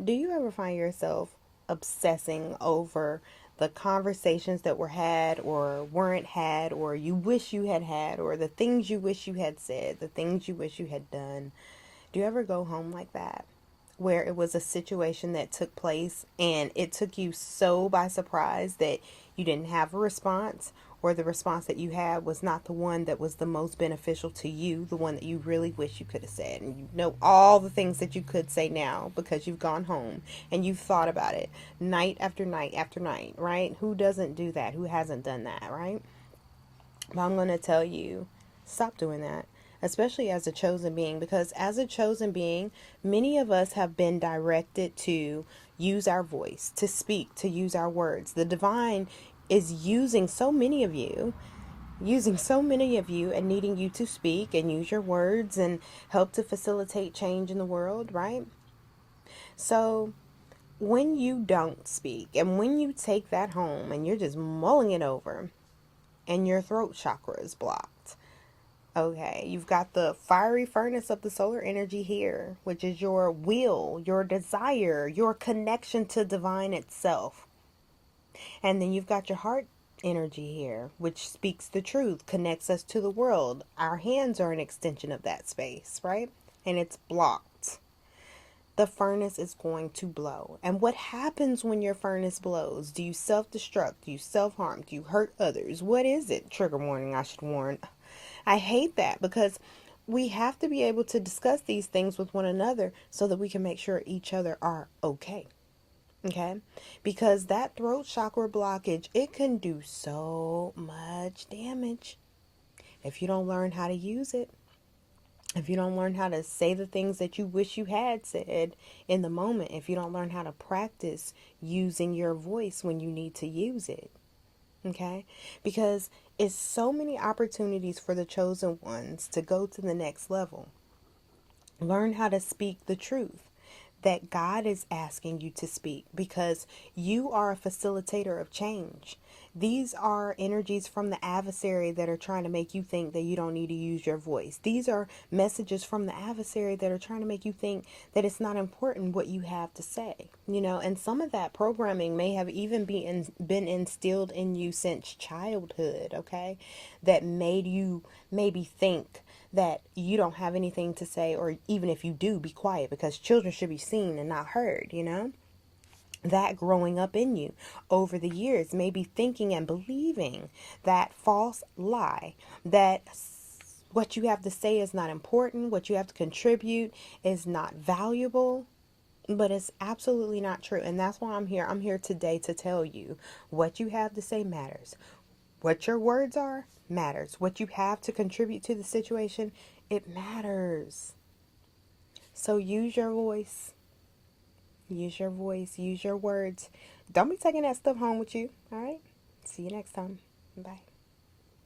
Do you ever find yourself obsessing over the conversations that were had or weren't had, or you wish you had had, or the things you wish you had said, the things you wish you had done? Do you ever go home like that? Where it was a situation that took place and it took you so by surprise that you didn't have a response, or the response that you had was not the one that was the most beneficial to you, the one that you really wish you could have said. And you know all the things that you could say now because you've gone home and you've thought about it night after night after night, right? Who doesn't do that? Who hasn't done that, right? But I'm going to tell you, stop doing that, especially as a chosen being, because as a chosen being, many of us have been directed to use our voice, to speak, to use our words. The divine is using so many of you and needing you to speak and use your words and help to facilitate change in the world, right? So, when you don't speak and when you take that home and you're just mulling it over and your throat chakra is blocked, okay, you've got the fiery furnace of the solar energy here, which is your will, your desire, your connection to divine itself. And then you've got your heart energy here, which speaks the truth, connects us to the world. Our hands are an extension of that space, right? And it's blocked. The furnace is going to blow. And what happens when your furnace blows? Do you self destruct? Do you self harm? Do you hurt others? What is it? Trigger warning, I should warn. I hate that because we have to be able to discuss these things with one another so that we can make sure each other are okay. Okay? Because that throat chakra blockage, it can do so much damage if you don't learn how to use it. If you don't learn how to say the things that you wish you had said in the moment, if you don't learn how to practice using your voice when you need to use it, okay? Because it's so many opportunities for the chosen ones to go to the next level. Learn how to speak the truth that God is asking you to speak, because you are a facilitator of change. These are energies from the adversary that are trying to make you think that you don't need to use your voice. These are messages from the adversary that are trying to make you think that it's not important what you have to say. And some of that programming may have even been instilled in you since childhood, okay? That made you maybe think that you don't have anything to say, or even if you do, be quiet, because children should be seen and not heard. That growing up in you over the years, maybe thinking and believing that false lie that what you have to say is not important, what you have to contribute is not valuable. But it's absolutely not true. And that's why I'm here. I'm here today to tell you what you have to say matters. What your words are matters. What you have to contribute to the situation, it matters. So use your voice. Use your voice. Use your words. Don't be taking that stuff home with you. All right? See you next time. Bye.